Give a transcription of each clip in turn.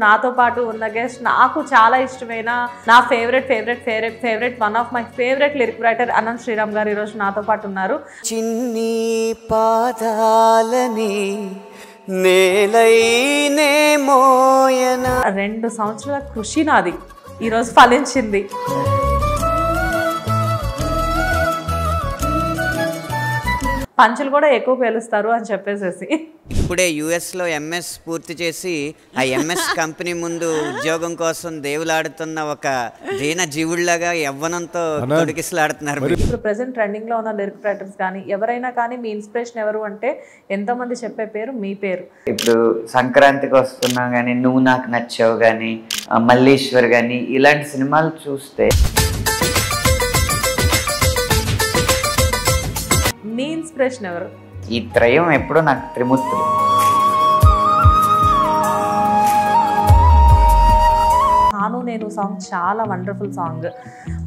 నాతో పాటు ఉన్న గెస్ట్ నాకు చాలా ఇష్టమైన నా favourite one of my favourite lyric writer Anant Sriram garu ఈరోజు నాతో పాటు ఉన్నారు. చిన్ని పాదాలని నేలైనే మోయన 2 సంవత్సరాల కృషి నాది ఈరోజు ఫలించింది. పంచులు కూడా ఎక్కువ పేలుస్తారు అని చెప్పేసేసి ఇప్పుడే యుఎస్లో ఎంఎస్ పూర్తి చేసి ఆ ఎంఎస్ కంపెనీ ముందు ఉద్యోగం కోసం దేవులాడుతున్న ఒక దీన జీవుళ్లాగా యవ్వనంతో తొడిగిసలాడుతున్నారు. ఇప్పుడు ప్రెసెంట్ ట్రెండింగ్ లో ఉన్న లిరిక్ రైటర్స్ కానీ ఎవరైనా కానీ మీ ఇన్స్పిరేషన్ ఎవరు అంటే ఎంతమంది చెప్పే పేరు మీ పేరు. ఇప్పుడు సంక్రాంతికి వస్తున్నాం కానీ నువ్వు నాకు నచ్చావు కానీ మల్లీశ్వర్ కానీ ఇలాంటి సినిమాలు చూస్తే మీ ఇన్స్పిరేషన్ ఎవరు? ఈ త్రయం ఎప్పుడో నాకు త్రిమూర్తులు. తాను నేను సాంగ్ చాలా వండర్ఫుల్ సాంగ్.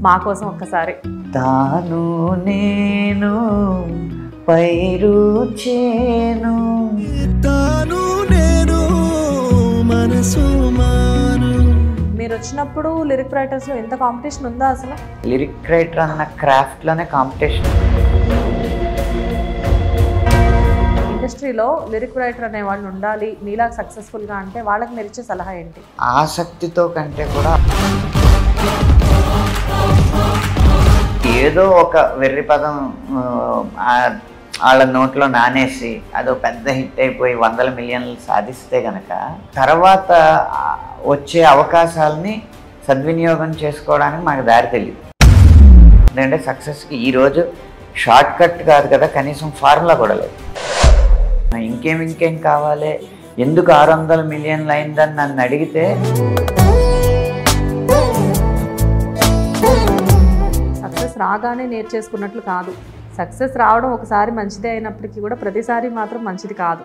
మా కోసం ఒక్కసారి. తాను నేను పైరు చేను తాను నేను మనసు మాను. మీరు వచ్చినప్పుడు లిరిక్ రైటర్స్ లో ఎంత కాంపిటీషన్ ఉందా అసలు? లిరిక్ రైటర్ అన్న క్రాఫ్ట్ లోనే కాంపిటీషన్. ఇండస్ట్రీలో లిరిక్ రైటర్ అనే వాళ్ళు ఉండాలి మీలా సక్సెస్ఫుల్ గా అంటే వాళ్ళకి మీరు ఇచ్చే సలహా ఏంటి? ఆసక్తితో కంటే కూడా ఏదో ఒక వెర్రి పదం వాళ్ళ నోట్లో నానేసి అదో పెద్ద హిట్ అయిపోయి 100 మిలియన్లు సాధిస్తే కనుక తర్వాత వచ్చే అవకాశాలని సద్వినియోగం చేసుకోవడానికి మాకు దారి తెలియదు. ఎందుకంటే సక్సెస్కి ఈరోజు షార్ట్ కట్ కాదు కదా, కనీసం ఫార్ములా కూడా లేదు. ఇంకేం కావాలి, ఎందుకు 600 మిలియన్లు అయిందని నన్ను అడిగితే సక్సెస్ రాగానే నేర్చేసుకున్నట్లు కాదు. సక్సెస్ రావడం ఒకసారి మంచిదే అయినప్పటికీ కూడా ప్రతిసారి మాత్రం మంచిది కాదు.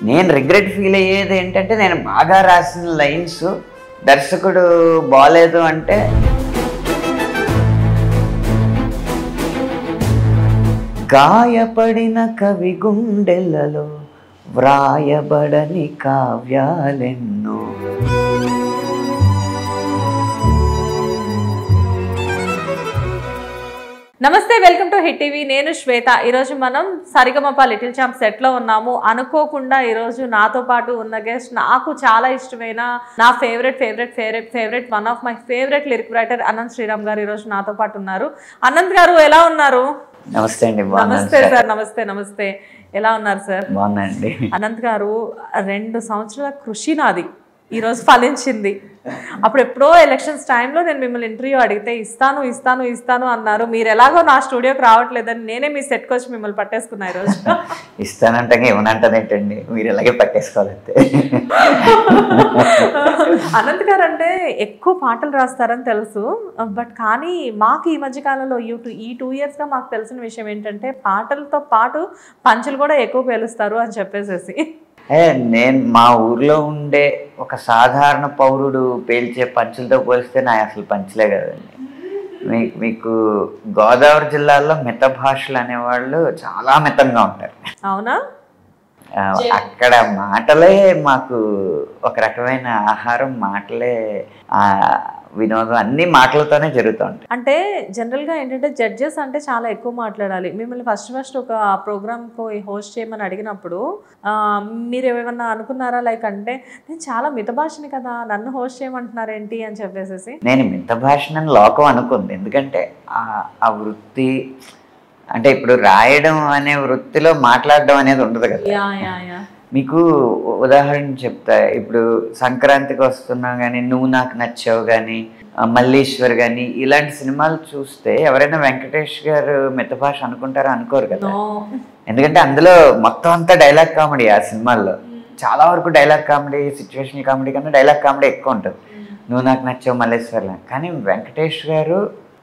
నేను రిగ్రెట్ ఫీల్ అయ్యేది ఏంటంటే నేను బాగా రాసిన లైన్స్ దర్శకుడు బాగాలేదు అంటే గాయపడిన కవి గుండెలలో వ్రాయబడని కావ్యాలెన్నో. నమస్తే, వెల్కమ్ టు హిట్ టీవీ. నేను శ్వేత. ఈరోజు మనం సరిగమప లిటిల్ ఛాంప్ సెట్లో ఉన్నాము. అనుకోకుండా ఈరోజు నాతో పాటు ఉన్న గెస్ట్ నాకు చాలా ఇష్టమైన నా favourite one of my favourite lyric writer Anant Sriram garu ఈరోజు నాతో పాటు ఉన్నారు. అనంత్ గారు ఎలా ఉన్నారు? నమస్తే అండి. నమస్తే సార్. నమస్తే. ఎలా ఉన్నారు సార్? బాగున్నాండి. అనంత్ గారు 2 సంవత్సరాల కృషి నాది ఈరోజు ఫలించింది. అప్పుడు ఎప్పుడో ఎలక్షన్స్ టైంలో నేను మిమ్మల్ని ఇంటర్వ్యూ అడిగితే ఇస్తాను అన్నారు. మీరు ఎలాగో నా స్టూడియోకి రావట్లేదని నేనే మీ సెట్కి వచ్చి మిమ్మల్ని పట్టేసుకున్నా ఈరోజు. ఇస్తానంటే ఏమనంటదేంటండి, మీరు ఎలాగే పట్టేసుకోవాలంటే. అనంత్ గారు అంటే ఎక్కువ పాటలు రాస్తారని తెలుసు, బట్ కానీ మాకు ఈ మధ్యకాలంలో ఈ 2 ఇయర్స్గా మాకు తెలిసిన విషయం ఏంటంటే పాటలతో పాటు పంచులు కూడా ఎక్కువ పేలుస్తారు అని చెప్పేసేసి. నేను మా ఊర్లో ఉండే ఒక సాధారణ పౌరుడు పేల్చే పంచులతో పోలిస్తే నా అసలు పంచులే కదండి. మీకు గోదావరి జిల్లాలో మిత భాషలు అనేవాళ్ళు చాలా మితంగా ఉంటారు. అవునా? అక్కడ మాటలే మాకు ఒక రకమైన ఆహారం, మాటలే వినోదం, అన్ని మాటలతోనే జరుగుతూ ఉంటాయి. అంటే జనరల్గా ఏంటంటే జడ్జెస్ అంటే చాలా ఎక్కువ మాట్లాడాలి. మిమ్మల్ని ఫస్ట్ ఒక ప్రోగ్రామ్కి హోస్ట్ చేయమని అడిగినప్పుడు మీరు ఏమైనా అనుకున్నారా? లైక్ అంటే నేను చాలా మిత భాషని కదా, నన్ను హోస్ట్ చేయమంటున్నారేంటి అని చెప్పేసి. నేను మిత భాషని లోకం అనుకుంది. ఎందుకంటే ఆ వృత్తి అంటే ఇప్పుడు రాయడం అనే వృత్తిలో మాట్లాడడం అనేది ఉండదు కదా. మీకు ఉదాహరణ చెప్తా. ఇప్పుడు సంక్రాంతికి వస్తున్నాం కానీ నువ్వు నాకు నచ్చావు కానీ మల్లీశ్వర్ కానీ ఇలాంటి సినిమాలు చూస్తే ఎవరైనా వెంకటేష్ గారు మిత భాష అనుకుంటారా? అనుకోరు కదా. ఎందుకంటే అందులో మొత్తం అంతా డైలాగ్ కామెడీ. ఆ సినిమాల్లో చాలా వరకు డైలాగ్ కామెడీ, సిచ్యువేషనల్ కామెడీ కన్నా డైలాగ్ కామెడీ ఎక్కువ ఉంటుంది. నువ్వు నాకు నచ్చావు మల్లీశ్వర్లా. కానీ వెంకటేష్ గారు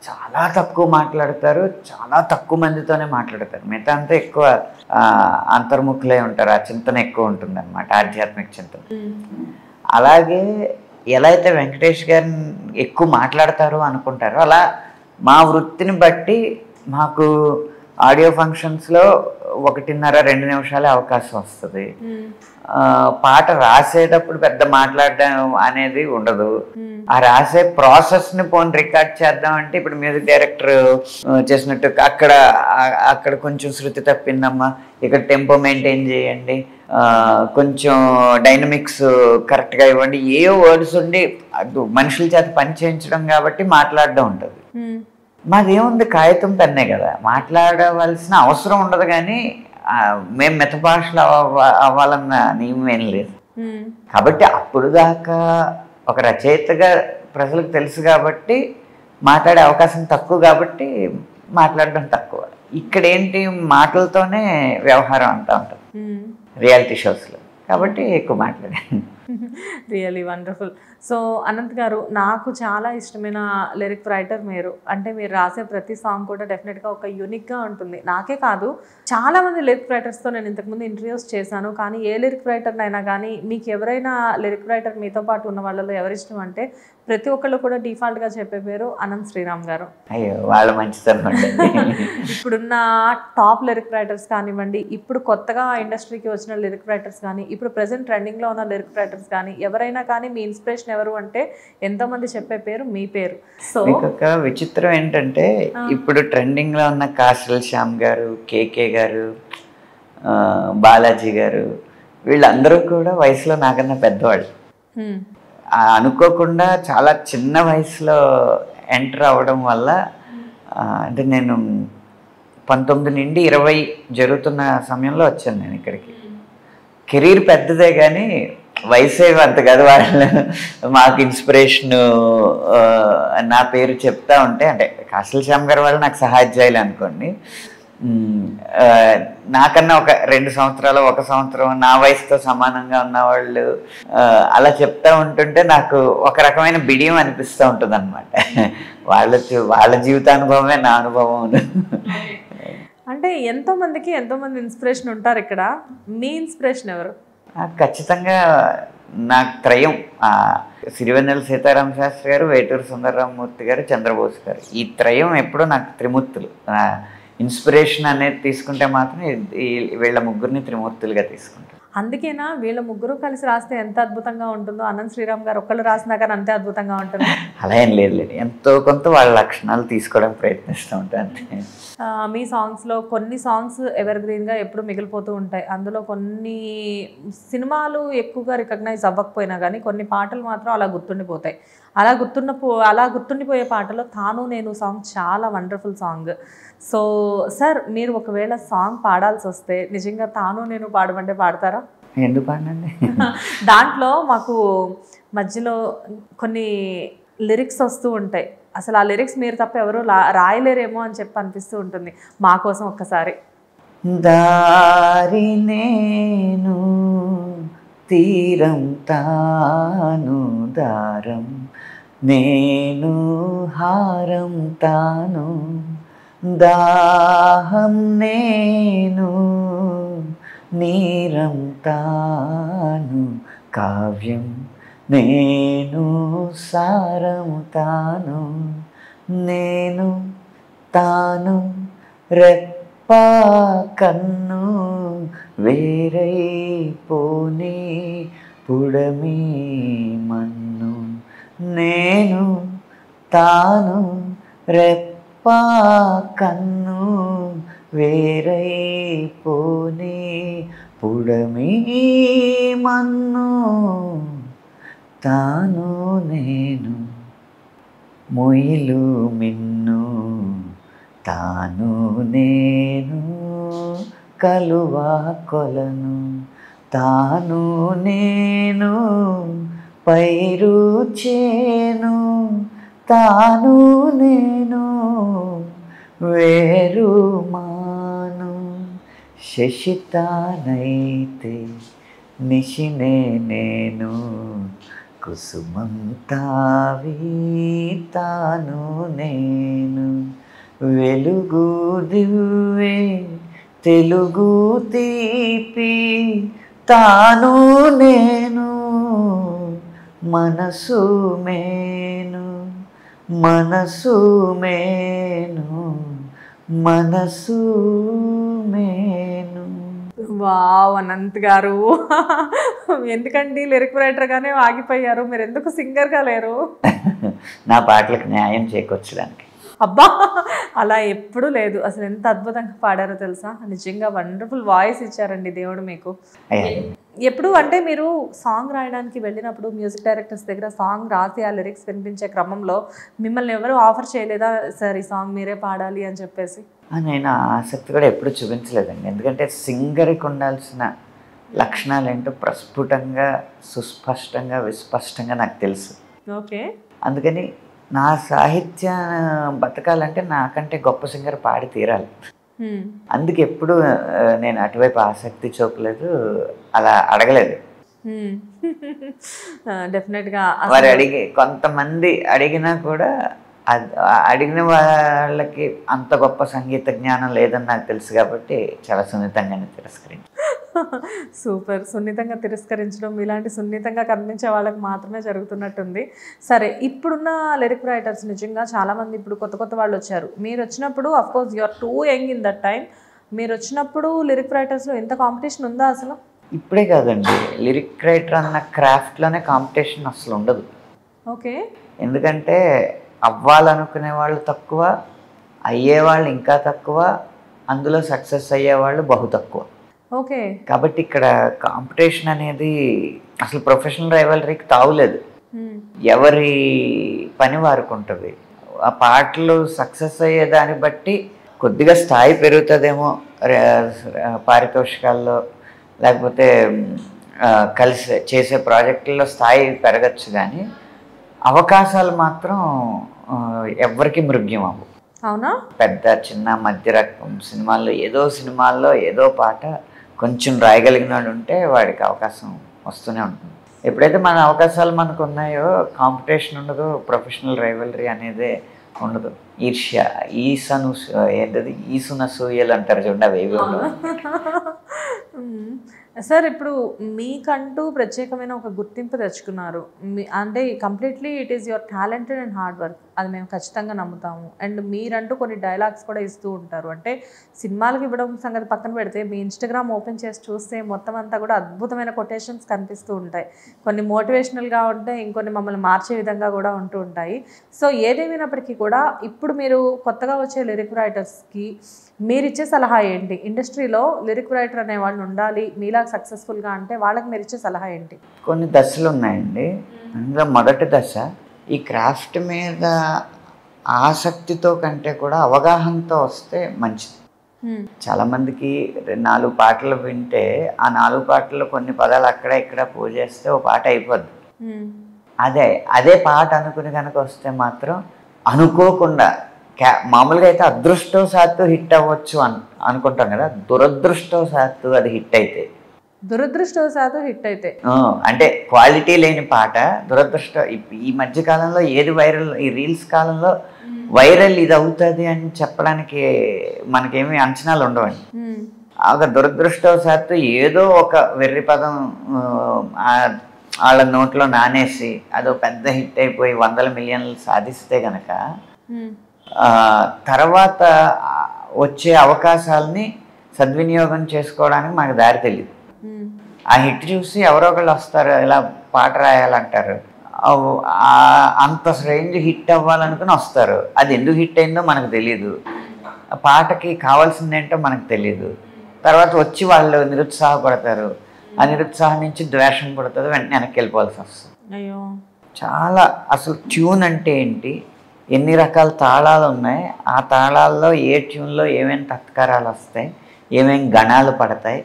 చాలా తక్కువ మాట్లాడతారు, చాలా తక్కువ మందితోనే మాట్లాడతారు. మిగతా అంతా ఎక్కువ అంతర్ముఖులే ఉంటారు. ఆ చింతన ఎక్కువ ఉంటుంది అనమాట, ఆధ్యాత్మిక చింతన. అలాగే ఎలా అయితే వెంకటేష్ గారిని ఎక్కువ మాట్లాడతారు అనుకుంటారో అలా మా వృత్తిని బట్టి మాకు ఆడియో ఫంక్షన్స్లో 1.5-2 నిమిషాలే అవకాశం వస్తుంది. పాట రాసేటప్పుడు పెద్ద మాట్లాడడం అనేది ఉండదు. ఆ రాసే ప్రాసెస్ని పోనీ రికార్డ్ చేద్దామంటే ఇప్పుడు మ్యూజిక్ డైరెక్టర్ చేసినట్టు అక్కడ కొంచెం శృతి తప్పిందమ్మా, ఇక్కడ టెంపో మెయింటైన్ చేయండి, కొంచెం డైనమిక్స్ కరెక్ట్గా ఇవ్వండి, ఏ వర్డ్స్ ఉండి మనుషుల చేత పని చేయించడం కాబట్టి మాట్లాడడం ఉంటుంది. మాదేముంది, కాగితం పెన్నే కదా, మాట్లాడవలసిన అవసరం ఉండదు. కానీ మేము మిత భాషలో అవ్వాలన్న నియమం ఏం లేదు. కాబట్టి అప్పుడు దాకా ఒక రచయితగా ప్రజలకు తెలుసు కాబట్టి మాట్లాడే అవకాశం తక్కువ, కాబట్టి మాట్లాడడం తక్కువ. ఇక్కడ ఏంటి, మాటలతోనే వ్యవహారం అంతా ఉంటుంది రియాలిటీ షోస్లో, కాబట్టి ఎక్కువ మాట్లాడాను. Really wonderful. సో అనంత్ గారు, నాకు చాలా ఇష్టమైన లిరిక్ రైటర్ మీరు. అంటే మీరు రాసే ప్రతి సాంగ్ కూడా డెఫినెట్గా ఒక యూనిక్గా ఉంటుంది. నాకే కాదు, చాలామంది లిరిక్ రైటర్స్తో నేను ఇంతకుముందు ఇంటర్వ్యూస్ చేశాను. కానీ ఏ లిరిక్ రైటర్ని అయినా కానీ, మీకు ఎవరైనా లిరిక్ రైటర్ మీతో పాటు ఉన్న వాళ్ళలో ఎవరిష్టం అంటే ప్రతి ఒక్కళ్ళు కూడా డిఫాల్ట్గా చెప్పే పేరు అనంత్ శ్రీరామ్ గారు. అయ్యో, వాళ్ళు మంచితనం. ఇప్పుడున్న టాప్ లిరిక్ రైటర్స్ కానివ్వండి, ఇప్పుడు కొత్తగా ఇండస్ట్రీకి వచ్చిన లిరిక్ రైటర్స్ కానీ, ఇప్పుడు ప్రెసెంట్ ట్రెండింగ్లో ఉన్న లిరిక్ రైటర్స్ కానీ, ఎవరైనా కానీ మీ ఇన్స్పిరేషన్ ఎవరు అంటే ఎంతోమంది చెప్పే పేరు మీ పేరు. సో ఒక విచిత్రం ఏంటంటే, ఇప్పుడు ట్రెండింగ్లో ఉన్న కాసల్ శ్యామ్ గారు, కేకే గారు, బాలాజీ గారు, వీళ్ళందరూ కూడా వయసులో నాకన్నా పెద్దవాళ్ళు. అనుకోకుండా చాలా చిన్న వయసులో ఎంటర్ అవ్వడం వల్ల, అంటే నేను 19 నుండి 20 జరుగుతున్న సమయంలో వచ్చాను నేను ఇక్కడికి. కెరీర్ పెద్దదే కానీ వయసే అంత కదా. వాళ్ళు మాకు ఇన్స్పిరేషన్ నా పేరు చెప్తా ఉంటే, అంటే కాసల్ శ్యామ్ గారు వాళ్ళు నాకు సహాధ్యాయులు అనుకోండి. నాకన్నా ఒక 2 సంవత్సరాలు, 1 సంవత్సరం నా వయసుతో సమానంగా ఉన్నవాళ్ళు అలా చెప్తా ఉంటుంటే నాకు ఒక రకమైన బిడియం అనిపిస్తూ ఉంటుంది అనమాట. వాళ్ళ జీవితానుభవమే నా అనుభవం. అంటే ఎంతోమందికి ఎంతోమంది ఇన్స్పిరేషన్ ఉంటారు ఇక్కడ. మీ ఇన్స్పిరేషన్ ఎవరు? ఖచ్చితంగా నాకు త్రయం, సిరివెన్నెల సీతారామ శాస్త్రి గారు, వేటూరు సుందరరామమూర్తి గారు, చంద్రబోస్ గారు. ఈ త్రయం ఎప్పుడూ నాకు త్రిమూర్తులు. ఇన్స్పిరేషన్ అనేది తీసుకుంటే మాత్రం వీళ్ళ ముగ్గురిని త్రిమూర్తులుగా తీసుకుంటాను. అందుకేనా వీళ్ళ ముగ్గురు కలిసి రాస్తే ఎంత అద్భుతంగా ఉంటుందో, అనంత్ శ్రీరామ్ గారు ఒక్కళ్ళు రాసినా కానీ అంతే అద్భుతంగా ఉంటుంది. అలా ఏం లేదు, ఎంతో కొంత వాళ్ళ లక్షణాలు తీసుకోవడానికి ప్రయత్నిస్తూ ఉంటాను అంతే. మీ సాంగ్స్లో కొన్ని సాంగ్స్ ఎవర్ గ్రీన్గా ఎప్పుడు మిగిలిపోతూ ఉంటాయి. అందులో కొన్ని సినిమాలు ఎక్కువగా రికగ్నైజ్ అవ్వకపోయినా కానీ కొన్ని పాటలు మాత్రం అలా గుర్తుండిపోతాయి. అలా గుర్తుండిపోయే పాటలో తాను నేను సాంగ్ చాలా వండర్ఫుల్ సాంగ్. సో సార్, మీరు ఒకవేళ సాంగ్ పాడాల్సి వస్తే నిజంగా తాను నేను పాడమంటే పాడతారా? ఎందుకు పాడండి. దాంట్లో మాకు మధ్యలో కొన్ని లిరిక్స్ వస్తూ ఉంటాయి. అసలు ఆ లిరిక్స్ మీరు తప్ప ఎవరు రాయలేరేమో అని చెప్పి అనిపిస్తూ ఉంటుంది. మా కోసం ఒక్కసారి. దారి నేను, తీరం తాను, దారం నేను, హారం తాను, దాహం నేను, నీరం తాను, కావ్యం నేను, సారం తాను, నేను తాను, రెప్పా కన్ను వేరై పోనీ పుడమి మన్ను, నేను తాను, రెప్పా కన్ను వేరై పోనీ పుడమి మన్ను, తాను నేను, మొయిలు మిన్ను, తాను నేను, కలువా కొలను, తాను నేను, పైరు చేను, తాను నేను, వేరు మాను, శశితానైతే నిశినే నేను, కుసుమం తావి తాను నేను, వెలుగు దివ్వే తెలుగు తీపి తాను నేను, మనసు మేను, మనసు మేను, మనసు మేను. వావ్ అనంత్ గారు, ఎందుకండి లిరిక్ రైటర్గానే ఆగిపోయారు, మీరు ఎందుకు సింగర్గా లేరు? నా పాటలకు న్యాయం చేకూర్చడానికి. అబ్బా, అలా ఎప్పుడూ లేదు. అసలు ఎంత అద్భుతంగా పాడారో తెలుసా, నిజంగా వండర్ఫుల్ వాయిస్ ఇచ్చారండి దేవుడు మీకు. ఎప్పుడు అంటే మీరు సాంగ్ రాయడానికి వెళ్ళినప్పుడు మ్యూజిక్ డైరెక్టర్స్ దగ్గర సాంగ్ రాసి ఆ లిరిక్స్ వినిపించే క్రమంలో మిమ్మల్ని ఎవరు ఆఫర్ చేయలేదా, సార్ ఈ సాంగ్ మీరే పాడాలి అని చెప్పేసి? నేను ఆసక్తి కూడా ఎప్పుడు చూపించలేదండి. ఎందుకంటే సింగర్కి ఉండాల్సిన లక్షణాలు ఏంటో ప్రస్ఫుటంగా, సుస్పష్టంగా, విస్పష్టంగా నాకు తెలుసు. ఓకే. అందుకని నా సాహిత్య బతకాలంటే నాకంటే గొప్ప సింగర్ పాడి తీరాలి. అందుకే ఎప్పుడు నేను అటువైపు ఆసక్తి చూపలేదు, అలా అడగలేదు. డెఫినెట్గా వారు కొంతమంది అడిగినా కూడా అడిగిన వాళ్ళకి అంత గొప్ప సంగీత జ్ఞానం లేదని నాకు తెలుసు కాబట్టి చాలా సున్నితంగానే తిరస్కరించాను. సూపర్. సున్నితంగా తిరస్కరించడం ఇలాంటి సున్నితంగా కనిపించే వాళ్ళకి మాత్రమే జరుగుతున్నట్టుంది. సరే, ఇప్పుడున్న లిరిక్ రైటర్స్ నిజంగా చాలామంది ఇప్పుడు కొత్త వాళ్ళు వచ్చారు. మీరు వచ్చినప్పుడు of course you are too young in that time. మీరు వచ్చినప్పుడు లిరిక్ రైటర్స్లో ఎంత కాంపిటీషన్ ఉందా అసలు? ఇప్పుడే కాదండి, లిరిక్ రైటర్ అన్న క్రాఫ్ట్లోనే కాంపిటీషన్ అసలు ఉండదు. ఓకే. ఎందుకంటే అవ్వాలనుకునే వాళ్ళు తక్కువ, అయ్యేవాళ్ళు ఇంకా తక్కువ, అందులో సక్సెస్ అయ్యేవాళ్ళు బహు తక్కువ. ఓకే. కాబట్టి ఇక్కడ కాంపిటీషన్ అనేది అసలు ప్రొఫెషనల్ రైవలరీకి తావులేదు. ఎవరి పని వారికి ఉంటుంది. ఆ పాటలు సక్సెస్ అయ్యే దాన్ని బట్టి కొద్దిగా స్థాయి పెరుగుతుందేమో పారితోషికాల్లో, లేకపోతే కలిసి చేసే ప్రాజెక్టుల్లో స్థాయి పెరగచ్చు, కానీ అవకాశాలు మాత్రం ఎవరికి మృగ్యం అవ్వు. అవునా? పెద్ద చిన్న మధ్య రకం సినిమాల్లో ఏదో పాట కొంచెం రాయగలిగినాడు ఉంటే వాడికి అవకాశం వస్తూనే ఉంటుంది. ఎప్పుడైతే మన అవకాశాలు మనకు ఉన్నాయో కాంపిటీషన్ ఉండదు, ప్రొఫెషనల్ రైవలరీ అనేది ఉండదు. ఈర్ష్య, ఏంటది ఈసునసూయలు అంటారు చూడండి, అవి ఏవి ఉండవు. సార్, ఇప్పుడు మీకంటూ ప్రత్యేకమైన ఒక గుర్తింపు తెచ్చుకున్నారు. అంటే completely it is your talented and hard work, అది మేము ఖచ్చితంగా నమ్ముతాము. అండ్ మీరంటూ కొన్ని డైలాగ్స్ కూడా ఇస్తూ ఉంటారు. అంటే సినిమాలకు ఇవ్వడం సంగతి పక్కన పెడితే మీ ఇన్స్టాగ్రామ్ ఓపెన్ చేసి చూస్తే మొత్తం అంతా కూడా అద్భుతమైన కొటేషన్స్ కనిపిస్తూ ఉంటాయి. కొన్ని మోటివేషనల్గా ఉంటాయి, ఇంకొన్ని మమ్మల్ని మార్చే విధంగా కూడా ఉంటూ ఉంటాయి. సో ఏదేమైనప్పటికీ కూడా ఇప్పుడు మీరు కొత్తగా వచ్చే లిరిక్ రైటర్స్కి మీరిచ్చే సలహా ఏంటి? ఇండస్ట్రీలో లిరిక్ రైటర్ అనే వాళ్ళు ఉండాలి మీలా సక్సెస్ఫుల్గా అంటే వాళ్ళకి మీరు ఇచ్చే సలహా ఏంటి? కొన్ని దశలు ఉన్నాయండి. అందులో మొదటి దశ ఈ క్రాఫ్ట్ మీద ఆసక్తితో కంటే కూడా అవగాహనతో వస్తే మంచిది. చాలామందికి 4 పాటలు వింటే ఆ 4 పాటల్లో కొన్ని పదాలు అక్కడ ఇక్కడ పూజ చేస్తే ఓ పాట అయిపోద్ది. అదే పాట అనుకుని కనుక వస్తే మాత్రం అనుకోకుండా మామూలుగా అయితే అదృష్టవశాత్తు హిట్ అవ్వచ్చు అనుకుంటాం కదా, దురదృష్టవశాత్తు అది హిట్ అయితే. దురదృష్టవశాత్తు హిట్ అయితే అంటే క్వాలిటీ లేని పాట ఈ మధ్య కాలంలో ఏది వైరల్, ఈ రీల్స్ కాలంలో వైరల్ ఇది అవుతుంది అని చెప్పడానికి మనకేమి అంచనాలు ఉండవండి. ఒక దురదృష్టవశాత్తు ఏదో ఒక వెర్రి పదం వాళ్ళ నోట్లో నానేసి అదో పెద్ద హిట్ అయిపోయి 100 మిలియన్లు సాధిస్తే గనక తర్వాత వచ్చే అవకాశాలని సద్వినియోగం చేసుకోవడానికి మనకు దారి తెలియదు. ఆ హిట్ చూసి ఎవరో ఒకళ్ళు వస్తారు, ఇలా పాట రాయాలంటారు, అంత రేంజ్ హిట్ అవ్వాలనుకుని వస్తారు. అది ఎందుకు హిట్ అయిందో మనకు తెలియదు, ఆ పాటకి కావాల్సింది ఏంటో మనకు తెలియదు. తర్వాత వచ్చి వాళ్ళు నిరుత్సాహపడతారు, ఆ నిరుత్సాహం నుంచి ద్వేషం పడుతుంది, వెంటనే వెనక్కి వెళ్ళిపోవాల్సి వస్తుంది. అయ్యో, చాలా అసలు ట్యూన్ అంటే ఏంటి, ఎన్ని రకాల తాళాలు ఉన్నాయి, ఆ తాళాల్లో ఏ ట్యూన్లో ఏమేమి తత్కారాలు వస్తాయి, ఏమేమి గణాలు పడతాయి,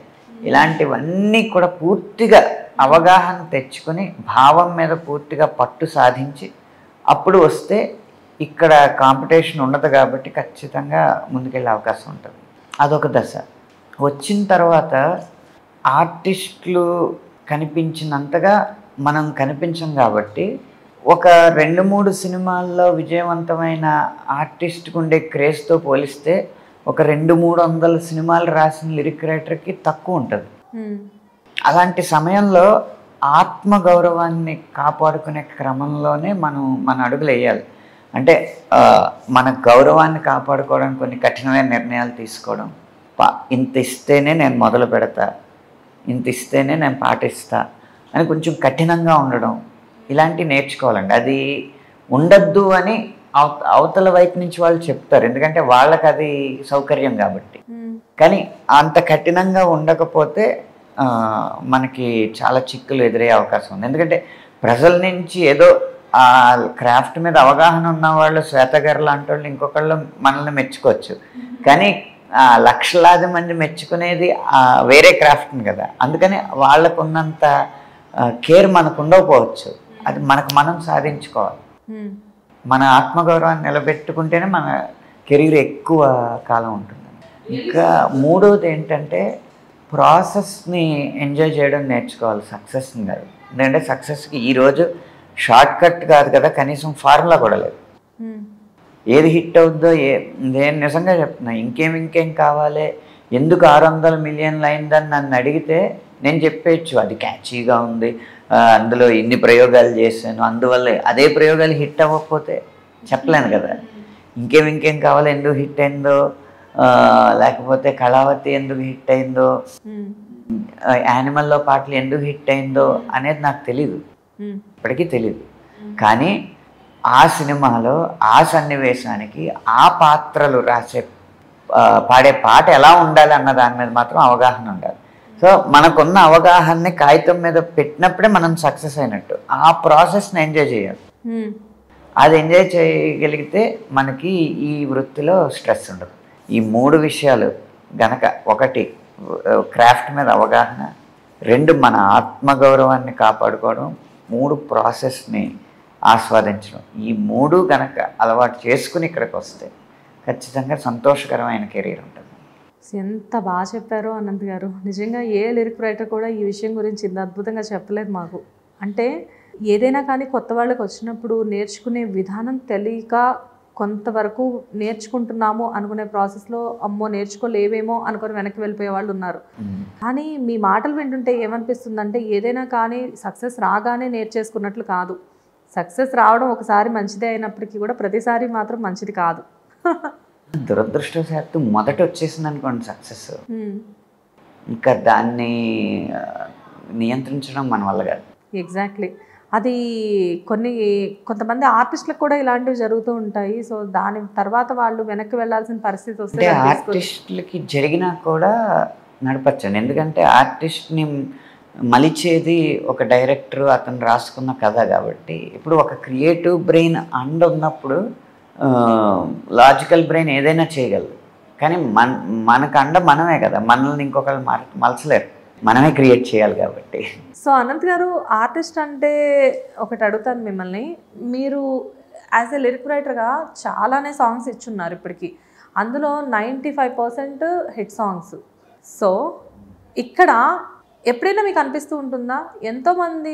ఇలాంటివన్నీ కూడా పూర్తిగా అవగాహన తెచ్చుకొని భావం మీద పూర్తిగా పట్టు సాధించి అప్పుడు వస్తే ఇక్కడ కాంపిటీషన్ ఉండదు కాబట్టి ఖచ్చితంగా ముందుకెళ్ళే అవకాశం ఉంటుంది. అదొక దశ. వచ్చిన తర్వాత ఆర్టిస్టులు కనిపించినంతగా మనం కనిపించం కాబట్టి ఒక 2-3 సినిమాల్లో విజయవంతమైన ఆర్టిస్ట్కి ఉండే క్రేజ్తో పోలిస్తే ఒక 200-300 సినిమాలు రాసిన లిరిక్ రైటర్కి తక్కువ ఉంటుంది. అలాంటి సమయంలో ఆత్మగౌరవాన్ని కాపాడుకునే క్రమంలోనే మన అడుగులు వేయాలి. అంటే మన గౌరవాన్ని కాపాడుకోవడానికి కొన్ని కఠినమైన నిర్ణయాలు తీసుకోవడం, ఇంత ఇస్తేనే నేను మొదలు పెడతా, ఇంత ఇస్తేనే నేను పాటిస్తా అని కొంచెం కఠినంగా ఉండడం, ఇలాంటివి నేర్చుకోవాలండి. అది ఉండద్దు అని అవతల వైపు నుంచి వాళ్ళు చెప్తారు, ఎందుకంటే వాళ్ళకి అది సౌకర్యం కాబట్టి. కానీ అంత కఠినంగా ఉండకపోతే మనకి చాలా చిక్కులు ఎదురయ్యే అవకాశం ఉంది. ఎందుకంటే ప్రజల నుంచి ఏదో ఆ క్రాఫ్ట్ మీద అవగాహన ఉన్న వాళ్ళు, శ్వేత గారు లాంటి వాళ్ళు ఇంకొకళ్ళు మనల్ని మెచ్చుకోవచ్చు, కానీ లక్షలాది మంది మెచ్చుకునేది వేరే క్రాఫ్ట్ని కదా. అందుకని వాళ్ళకు ఉన్నంత కేర్ మనకు ఉండకపోవచ్చు. అది మనకు మనం సాధించుకోవాలి. మన ఆత్మగౌరవాన్ని నిలబెట్టుకుంటేనే మన కెరీర్ ఎక్కువ కాలం ఉంటుంది. ఇంకా మూడవది ఏంటంటే ప్రాసెస్ని ఎంజాయ్ చేయడం నేర్చుకోవాలి, సక్సెస్ని కాదు. ఎందుకంటే సక్సెస్కి ఈరోజు షార్ట్ కట్ కాదు కదా, కనీసం ఫార్ములా కూడా లేదు. ఏది హిట్ అవుద్దో నేను నిజంగా చెప్తున్నా, ఇంకేం కావాలి, ఎందుకు 600 మిలియన్లు అయిందని నన్ను అడిగితే నేను చెప్పేయచ్చు అది క్యాచీగా ఉంది, అందులో ఇన్ని ప్రయోగాలు చేశాను, అందువల్ల అదే ప్రయోగాలు హిట్ అవ్వకపోతే చెప్పలేను కదా. ఇంకేం కావాలి, ఎందుకు హిట్ అయిందో, లేకపోతే కళావతి ఎందుకు హిట్ అయిందో, యానిమల్లో పాటలు ఎందుకు హిట్ అయిందో అనేది నాకు తెలీదు, ఇప్పటికీ తెలీదు. కానీ ఆ సినిమాలో ఆ సన్నివేశానికి ఆ పాత్రలు పాడే పాట ఎలా ఉండాలి అన్న దాని మీద మాత్రం అవగాహన ఉండాలి. సో మనకున్న అవగాహనని కాగితం మీద పెట్టినప్పుడే మనం సక్సెస్ అయినట్టు. ఆ ప్రాసెస్ని ఎంజాయ్ చేయాలి. అది ఎంజాయ్ చేయగలిగితే మనకి ఈ వృత్తిలో స్ట్రెస్ ఉండదు. ఈ 3 విషయాలు గనక, 1 క్రాఫ్ట్ మీద అవగాహన, 2 మన ఆత్మగౌరవాన్ని కాపాడుకోవడం, 3 ప్రాసెస్ని ఆస్వాదించడం, ఈ 3 గనక అలవాటు చేసుకుని ఇక్కడికి వస్తే ఖచ్చితంగా సంతోషకరమైన కెరీర్ ఉంటుంది. ఎంత బాగా చెప్పారో అనంత్ గారు. నిజంగా ఏ లిరిక్ రైటర్ కూడా ఈ విషయం గురించి ఇంత అద్భుతంగా చెప్పలేదు మాకు. అంటే ఏదైనా కానీ కొత్త వాళ్ళకి వచ్చినప్పుడు నేర్చుకునే విధానం తెలియక కొంతవరకు నేర్చుకుంటున్నాము అనుకునే ప్రాసెస్లో అమ్మో నేర్చుకోలేవేమో అనుకుని వెనక్కి వెళ్ళిపోయే వాళ్ళు ఉన్నారు. కానీ మీ మాటలు వింటుంటే ఏమనిపిస్తుందంటే ఏదైనా కానీ సక్సెస్ రాగానే నేర్చేసుకున్నట్లు కాదు. సక్సెస్ రావడం ఒకసారి మంచిదే అయినప్పటికీ కూడా ప్రతిసారి మాత్రం మంచిది కాదు. దురదృష్టవశాత్తు మొదట వచ్చేసింది అనుకోండి సక్సెస్, ఇంకా దాన్ని నియంత్రించడం మన వల్ల కాదు. ఎగ్జాక్ట్లీ. అది కొంతమంది ఆర్టిస్టులకు కూడా ఇలాంటివి జరుగుతూ ఉంటాయి. సో దాని తర్వాత వాళ్ళు వెనక్కి వెళ్ళాల్సిన పరిస్థితి వస్తే ఆర్టిస్టులకి జరిగినా కూడా నడపచ్చండి. ఎందుకంటే ఆర్టిస్ట్ని మలిచేది ఒక డైరెక్టర్, అతను రాసుకున్న కథ కాబట్టి. ఇప్పుడు ఒక క్రియేటివ్ బ్రెయిన్ ఉన్నప్పుడు లాజికల్ బ్రెయిన్ ఏదైనా చేయగలదు. కానీ మనకు మనమే కదా, మనల్ని ఇంకొకరు మలచలేరు, మనమే క్రియేట్ చేయాలి కాబట్టి. సో అనంత్ గారు, ఆర్టిస్ట్ అంటే ఒకటి అడుగుతాను మిమ్మల్ని. మీరు యాజ్ ఎ లిరిక్ రైటర్గా చాలానే సాంగ్స్ ఇచ్చున్నారు ఇప్పటికీ. అందులో 95% హిట్ సాంగ్స్. సో ఇక్కడ ఎప్పుడైనా మీకు అనిపిస్తూ ఉంటుందా, ఎంతోమంది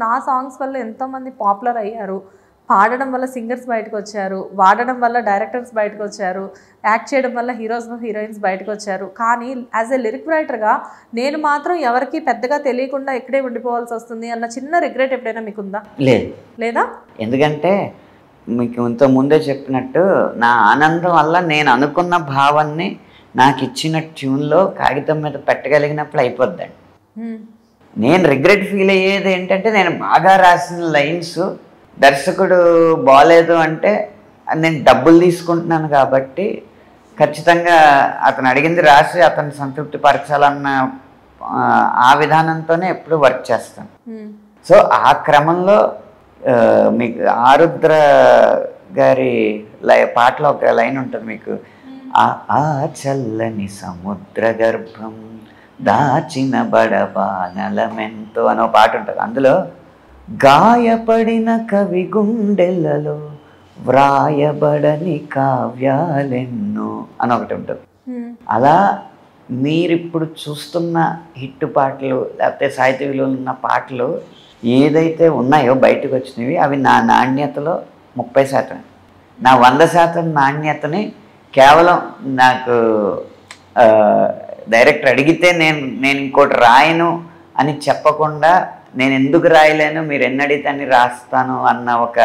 నా సాంగ్స్ వల్ల ఎంతోమంది పాపులర్ అయ్యారు, పాడడం వల్ల సింగర్స్ బయటకు వచ్చారు, వాడడం వల్ల డైరెక్టర్స్ బయటకు వచ్చారు, యాక్ట్ చేయడం వల్ల హీరోయిన్స్ బయటకు వచ్చారు, కానీ యాజ్ ఎ లిరిక్ రైటర్గా నేను మాత్రం ఎవరికి పెద్దగా తెలియకుండా ఇక్కడే ఉండిపోవాల్సి వస్తుంది అన్న చిన్న రిగ్రెట్ ఎప్పుడైనా మీకుందా? లేదా? ఎందుకంటే మీకు ఇంత ముందే చెప్పినట్టు నా ఆనందం వల్ల నేను అనుకున్న భావాన్ని నాకు ఇచ్చిన ట్యూన్లో కాగితం మీద పెట్టగలిగినప్పుడు అయిపోద్దండి. నేను రిగ్రెట్ ఫీల్ అయ్యేది ఏంటంటే, నేను బాగా రాసిన లైన్స్ దర్శకుడు బాగాలేదు అంటే నేను డబ్బులు తీసుకుంటున్నాను కాబట్టి ఖచ్చితంగా అతను అడిగింది రాసి అతను సంతృప్తి పరచాలన్న ఆ విధానంతోనే ఎప్పుడు వర్క్ చేస్తాను. సో ఆ క్రమంలో మీకు ఆరుద్ర గారి పాటలో ఒక లైన్ ఉంటుంది మీకు, ఆ చల్లని సముద్ర గర్భం దాచిన బడబానలమెంతో అనో పాట ఉంటుంది. అందులో గాయపడిన కవి గుండెలలో వ్రాయబడని కావ్యాలెన్నో అని ఒకటి ఉంటుంది. అలా మీరిప్పుడు చూస్తున్న హిట్ పాటలు లేకపోతే సాహిత్య విలువలు ఉన్న పాటలు ఏదైతే ఉన్నాయో బయటకు వచ్చినవి, అవి నా నాణ్యతలో 30%. నా 100% నాణ్యతని కేవలం నాకు డైరెక్టర్ అడిగితే నేను ఇంకోటి రాయను అని చెప్పకుండా, నేను ఎందుకు రాయలేను, మీరు ఎన్ని అడిగితే అన్ని రాస్తాను అన్న ఒక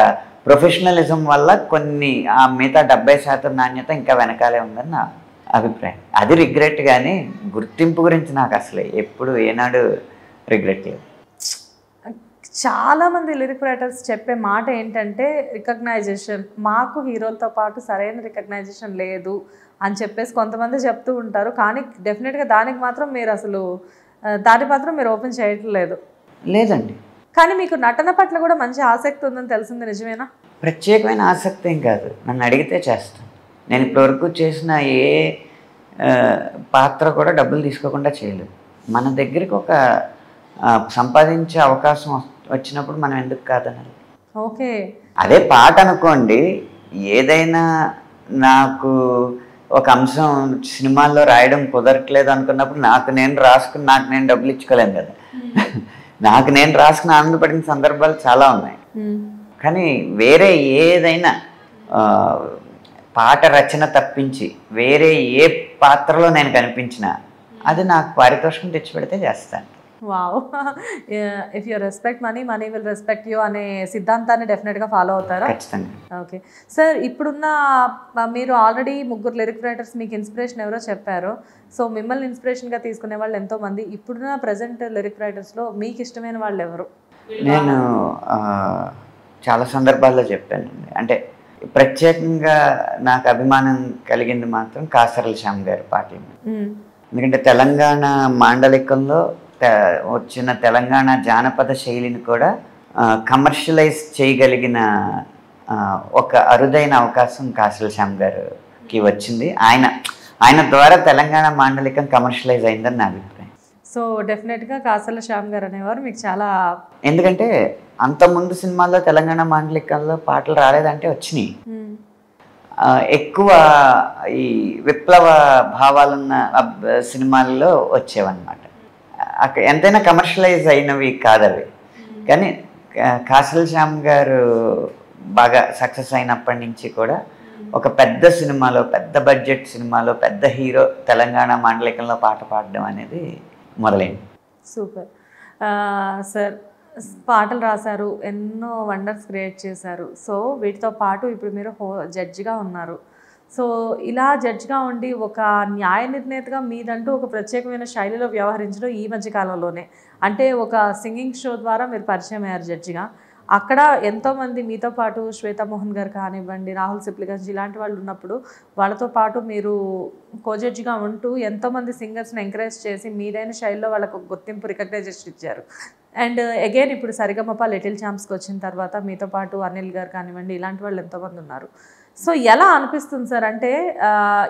ప్రొఫెషనలిజం వల్ల కొన్ని ఆ మిగతా 70% నాణ్యత ఇంకా వెనకాలే ఉందని నా అభిప్రాయం. అది రిగ్రెట్, కానీ గుర్తింపు గురించి నాకు అసలు ఎప్పుడు ఏనాడు రిగ్రెట్ లేదు. చాలామంది లిరిక్ రైటర్స్ చెప్పే మాట ఏంటంటే రికగ్నైజేషన్, మాకు హీరోలతో పాటు సరైన రికగ్నైజేషన్ లేదు అని చెప్పేసి కొంతమంది చెప్తూ ఉంటారు. కానీ డెఫినెట్గా దానికి మాత్రం మీరు అసలు దాని మాత్రం మీరు ఓపెన్ చేయట్లేదు. లేదండి. కానీ మీకు నటన పట్ల కూడా మంచి ఆసక్తి ఉందని తెలిసింది, నిజమేనా? ప్రత్యేకమైన ఆసక్తి ఏం కాదు, నన్ను అడిగితే చేస్తాను. నేను ఇప్పటివరకు చేసిన ఏ పాత్ర కూడా డబ్బులు తీసుకోకుండా చేయలేదు. మన దగ్గరికి ఒక సంపాదించే అవకాశం వచ్చినప్పుడు మనం ఎందుకు కాదనాలి? ఓకే. అదే పాట అనుకోండి, ఏదైనా నాకు ఒక అంశం సినిమాల్లో రాయడం కుదరట్లేదు అనుకున్నప్పుడు నాకు నేను రాసుకుని నాకు నేను డబ్బులు ఇచ్చుకోలేను కదా. నాకు నేను రాసుకుని ఆనందపడిన సందర్భాలు చాలా ఉన్నాయి. కానీ వేరే ఏదైనా పాట రచన తప్పించి వేరే ఏ పాత్రలో నేను కనిపించినా అది నాకు పారితోషికం తెచ్చిపెడితే చేస్తాను. Wow. If you respect money, money will respect you అనే సిద్ధాంతాన్ని డెఫినెట్గా ఫాలో అవుతారా? ఖచ్చితంగా. ఓకే సార్, ఇప్పుడున్న మీరు ఆల్రెడీ 3 లిరిక్ రైటర్స్ మీకు ఇన్స్పిరేషన్ ఎవరో చెప్పారు. సో మిమ్మల్ని ఇన్స్పిరేషన్గా తీసుకునే వాళ్ళు ఎంతోమంది. ఇప్పుడున్న ప్రజెంట్ లిరిక్ రైటర్స్లో మీకు ఇష్టమైన వాళ్ళు ఎవరు? నేను చాలా సందర్భాల్లో చెప్పానండి. అంటే ప్రత్యేకంగా నాకు అభిమానం కలిగింది మాత్రం కాసర్ల శ్యామ్ గారి పాటలు. ఎందుకంటే తెలంగాణ మాండలికంలో వచ్చిన తెలంగాణ జానపద శైలిని కూడా కమర్షియలైజ్ చేయగలిగిన ఒక అరుదైన అవకాశం కాసర్ల శ్యామ్ గారికి వచ్చింది. ఆయన ద్వారా తెలంగాణ మాండలికం కమర్షియలైజ్ అయిందని నా అభిప్రాయం. సో డెఫినెట్గా కాసర్ల శ్యామ్ గారు అనేవారు మీకు చాలా, ఎందుకంటే అంతకుముందు సినిమాల్లో తెలంగాణ మాండలికంలో పాటలు రాలేదంటే వచ్చినాయి. ఎక్కువ ఈ విప్లవ భావాలున్న సినిమాల్లో వచ్చేవన్నమాట. అక్కడ ఎంతైనా కమర్షియలైజ్ అయినవి కాదవి. కానీ కాసర్ల శ్యామ్ గారు బాగా సక్సెస్ అయినప్పటి నుంచి కూడా ఒక పెద్ద సినిమాలో, పెద్ద బడ్జెట్ సినిమాలో పెద్ద హీరో తెలంగాణ మాండలికంలో పాట పాడడం అనేది మొదలైంది. Super sir. పాటలు రాశారు, ఎన్నో వండర్స్ క్రియేట్ చేశారు. సో వీటితో పాటు ఇప్పుడు మీరు జడ్జిగా ఉన్నారు. సో ఇలా జడ్జిగా ఉండి ఒక న్యాయ నిర్ణేతగా మీదంటూ ఒక ప్రత్యేకమైన శైలిలో వ్యవహరించడం ఈ మధ్య కాలంలోనే, అంటే ఒక సింగింగ్ షో ద్వారా మీరు పరిచయం అయ్యారు జడ్జిగా. అక్కడ ఎంతోమంది మీతో పాటు శ్వేతా మోహన్ గారు కానివ్వండి, రాహుల్ సిప్లిగంజ్ ఇలాంటి వాళ్ళు ఉన్నప్పుడు వాళ్ళతో పాటు మీరు కోజడ్జిగా ఉంటూ ఎంతోమంది సింగర్స్ని ఎంకరేజ్ చేసి మీదైన శైలిలో వాళ్ళకు గుర్తింపు, రికగ్నైజేషన్ ఇచ్చారు. అండ్ అగైన్ ఇప్పుడు సరిగమప లిటిల్ ఛాంప్స్కి వచ్చిన తర్వాత మీతో పాటు అనిల్ గారు కానివ్వండి ఇలాంటి వాళ్ళు ఎంతోమంది ఉన్నారు. సో ఎలా అనిపిస్తుంది సార్, అంటే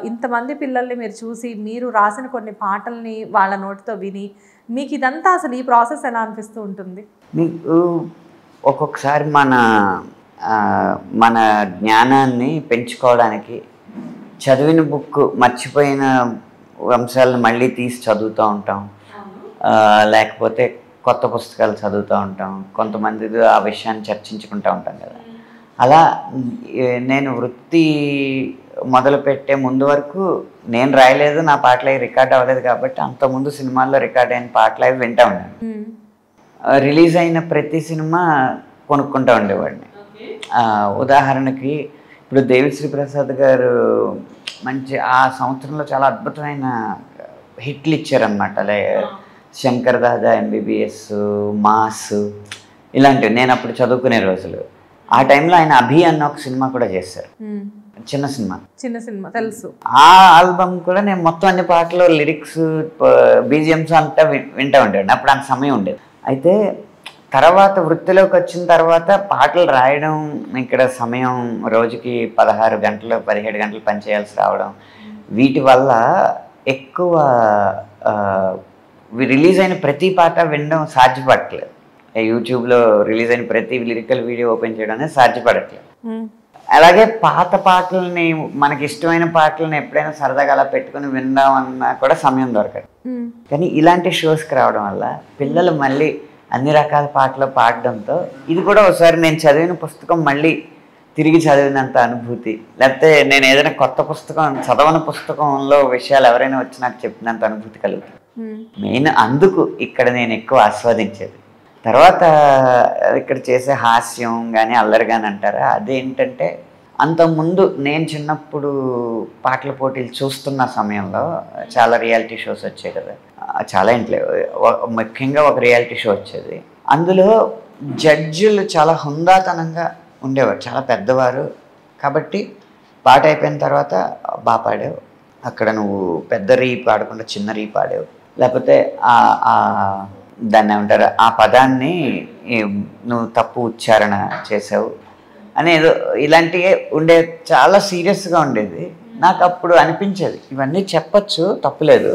ఇంతమంది పిల్లల్ని మీరు చూసి మీరు రాసిన కొన్ని పాటల్ని వాళ్ళ నోటితో విని మీకు ఇదంతా అసలు ఈ ప్రాసెస్ ఎలా అనిపిస్తూ ఉంటుంది? మీకు ఒక్కొక్కసారి మన జ్ఞానాన్ని పెంచుకోవడానికి చదివిన బుక్ మర్చిపోయిన అంశాలను మళ్ళీ తీసి చదువుతూ ఉంటాం, లేకపోతే కొత్త పుస్తకాలు చదువుతూ ఉంటాం, కొంతమంది ఆ విషయాన్ని చర్చించుకుంటూ ఉంటాం కదా. అలా నేను వృత్తి మొదలుపెట్టే ముందు వరకు నేను రాయలేదు, నా పాటలు అవి రికార్డ్ అవ్వలేదు కాబట్టి అంతకుముందు సినిమాల్లో రికార్డ్ అయిన పాటలు అవి వింటూ ఉన్నాను. రిలీజ్ అయిన ప్రతి సినిమా కొనుక్కుంటూ ఉండేవాడిని. ఉదాహరణకి ఇప్పుడు దేవిశ్రీ ప్రసాద్ గారు మంచి ఆ సంవత్సరంలో చాలా అద్భుతమైన హిట్లు ఇచ్చారనమాట. శంకర్ దాదా, ఎంబీబీఎస్, మాస్ ఇలాంటివి నేను అప్పుడు చదువుకునే రోజులు. ఆ టైంలో ఆయన అభి అన్న ఒక సినిమా కూడా చేశారు, చిన్న సినిమా తెలుసు. ఆ ఆల్బమ్ కూడా నేను మొత్తం అన్ని పాటలు లిరిక్స్, బీజిఎమ్స్ అంతా వింటూ ఉండేవాడిని. అప్పుడు అంత సమయం ఉండేది. అయితే తర్వాత వృత్తిలోకి వచ్చిన తర్వాత పాటలు రాయడం, ఇక్కడ సమయం రోజుకి 16 గంటలు 17 గంటలు పనిచేయాల్సి రావడం, వీటి వల్ల ఎక్కువ రిలీజ్ అయిన ప్రతి పాట వినడం సాధ్యపడట్లేదు. యూట్యూబ్లో రిలీజ్ అయిన ప్రతి లిరికల్ వీడియో ఓపెన్ చేయడం అనేది సాధ్యపడట్లేదు. అలాగే పాత పాటలని, మనకి ఇష్టమైన పాటలను ఎప్పుడైనా సరదాగా అలా పెట్టుకుని విందామన్నా కూడా సమయం దొరకదు. కానీ ఇలాంటి షోస్కి రావడం వల్ల పిల్లలు మళ్ళీ అన్ని రకాల పాటలు పాడడంతో ఇది కూడా ఒకసారి నేను చదివిన పుస్తకం మళ్ళీ తిరిగి చదివినంత అనుభూతి, లేకపోతే నేను ఏదైనా కొత్త పుస్తకం చదవని పుస్తకంలో విషయాలు ఎవరైనా వచ్చి నాకు చెప్పినంత అనుభూతి కలుగుతుంది. మెయిన్ అందుకు ఇక్కడ నేను ఎక్కువ ఆస్వాదించేది. తర్వాత ఇక్కడ చేసే హాస్యం కానీ అల్లరి కానీ అంటారా, అదేంటంటే అంతకుముందు నేను చిన్నప్పుడు పాటల పోటీలు చూస్తున్న సమయంలో చాలా రియాలిటీ షోస్ వచ్చాయి కదా, చాలా ఇంట్లో ముఖ్యంగా ఒక రియాలిటీ షో వచ్చేది. అందులో జడ్జిలు చాలా హుందాతనంగా ఉండేవారు, చాలా పెద్దవారు. కాబట్టి పాట అయిపోయిన తర్వాత బాగా పాడావు, అక్కడ నువ్వు పెద్ద రీ పాడకుండా చిన్న రీ పాడావు, లేకపోతే దాన్ని ఏమంటారు ఆ పదాన్ని నువ్వు తప్పు ఉచ్చారణ చేసావు అనేది, ఇలాంటివే ఉండే, చాలా సీరియస్గా ఉండేది. నాకు అప్పుడు అనిపించేది ఇవన్నీ చెప్పచ్చు, తప్పులేదు,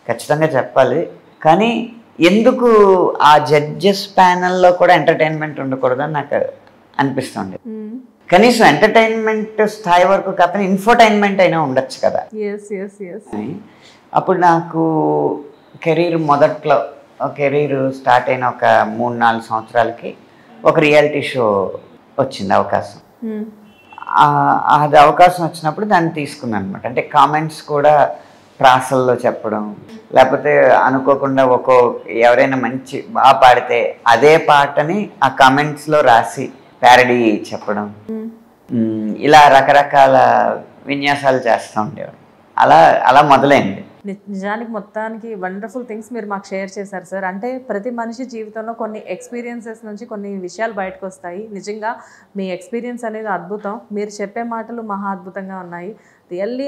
ఖచ్చితంగా చెప్పాలి, కానీ ఎందుకు ఆ జడ్జెస్ ప్యానెల్లో కూడా ఎంటర్టైన్మెంట్ ఉండకూడదని నాకు అనిపిస్తుంది. కనీసం ఎంటర్టైన్మెంట్ స్థాయి వరకు కాకపోతే ఇన్ఫోటైన్మెంట్ అయినా ఉండొచ్చు కదా. అప్పుడు నాకు కెరీర్ మొదట్లో, కెరీర్ స్టార్ట్ అయిన ఒక 3-4 సంవత్సరాలకి ఒక రియాలిటీ షో వచ్చింది అవకాశం. అది అవకాశం వచ్చినప్పుడు దాన్ని తీసుకున్నాను అనమాట. అంటే కామెంట్స్ కూడా ప్రాసల్లో చెప్పడం, లేకపోతే అనుకోకుండా ఎవరైనా మంచి బాగా పాడితే అదే పాటని ఆ కామెంట్స్లో రాసి ప్యారడీ చెప్పడం, ఇలా రకరకాల విన్యాసాలు చేస్తూ ఉండేవాడు. అలా మొదలైంది. నిజానికి మొత్తానికి వండర్ఫుల్ థింగ్స్ మీరు మాకు షేర్ చేశారు సార్. అంటే ప్రతి మనిషి జీవితంలో కొన్ని ఎక్స్పీరియన్సెస్ నుంచి కొన్ని విషయాలు బయటకు వస్తాయి. నిజంగా మీ ఎక్స్పీరియన్స్ అనేది అద్భుతం, మీరు చెప్పే మాటలు మహా అద్భుతంగా ఉన్నాయి. రియల్లీ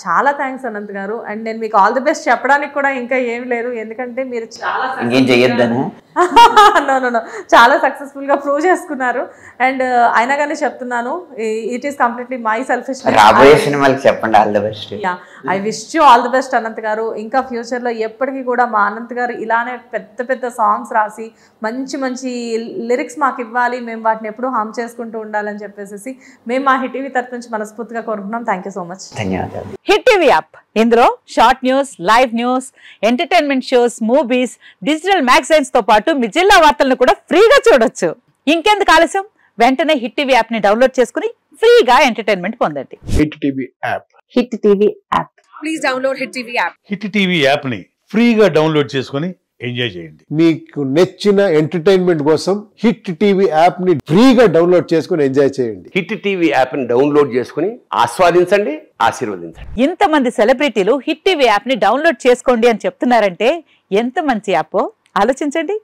చాలా థ్యాంక్స్ అనంత్ గారు. అండ్ నేను మీకు ఆల్ ది బెస్ట్ చెప్పడానికి కూడా ఇంకా ఏం లేదు, ఎందుకంటే మీరు చాలా చాలా సక్సెస్ఫుల్గా ప్రూవ్ చేసుకున్నారు. అండ్ అయినా కానీ చెప్తున్నాను, it is completely my selfish. చెప్పండి all the best. I wish you all the best Anant garu. ఇంకా ఫ్యూచర్లో ఎప్పటికీ కూడా మా అనంత్ గారు ఇలానే పెద్ద పెద్ద సాంగ్స్ రాసి మంచి మంచి లిరిక్స్ మాకు ఇవ్వాలి, మేము వాటిని ఎప్పుడూ హామ్ చేసుకుంటూ ఉండాలని చెప్పేసి మేము మా హిట్ టీవీ తరఫు నుంచి మనస్ఫూర్తిగా కోరుకుంటున్నాం. Thank you so much. ధన్యవాదాలు. హిట్ టీవీ యాప్, ఇందులో short news, live news, entertainment shows, movies, digital magazines తో పాటు మీ జిల్లా వార్తలను కూడా ఫ్రీగా చూడొచ్చు. ఇంకెందుకు ఆలస్యం, వెంటనే హిట్ టీవీ యాప్ ని డౌన్లోడ్ చేసుకుని ఫ్రీగా ఎంటర్టైన్మెంట్ పొందండి. Hit TV app. Hit TV app. Please download hit TV app. Hit TV app ని ఫ్రీగా డౌన్లోడ్ చేసుకుని ఎంజాయ్ చేయండి. మీకు నచ్చిన ఎంటర్టైన్మెంట్ కోసం హిట్ టీవీ యాప్ ని ఫ్రీగా డౌన్లోడ్ చేసుకుని ఎంజాయ్ చేయండి. హిట్ టీవీ యాప్ ని డౌన్లోడ్ చేసుకుని ఆస్వాదించండి, ఆశీర్వదించండి. ఇంతమంది సెలబ్రిటీలు హిట్ టీవీ యాప్ ని డౌన్లోడ్ చేసుకోండి అని చెప్తున్నారంటే ఎంత మంచి యాప్ ఆలోచించండి.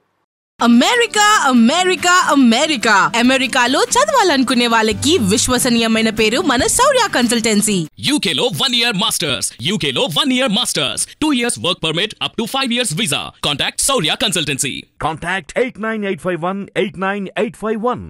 అమెరికా అమెరికా అమెరికా అమెరికాలో చదవాలనుకునే వాళ్ళకి విశ్వసనీయమైన పేరు మన శౌర్య కన్సల్టెన్సీ. UK లో 1 year masters, UK లో 1 year masters, 2 years work permit up to 5 years visa. Contact Saurya Consultancy. Contact 89851 89851.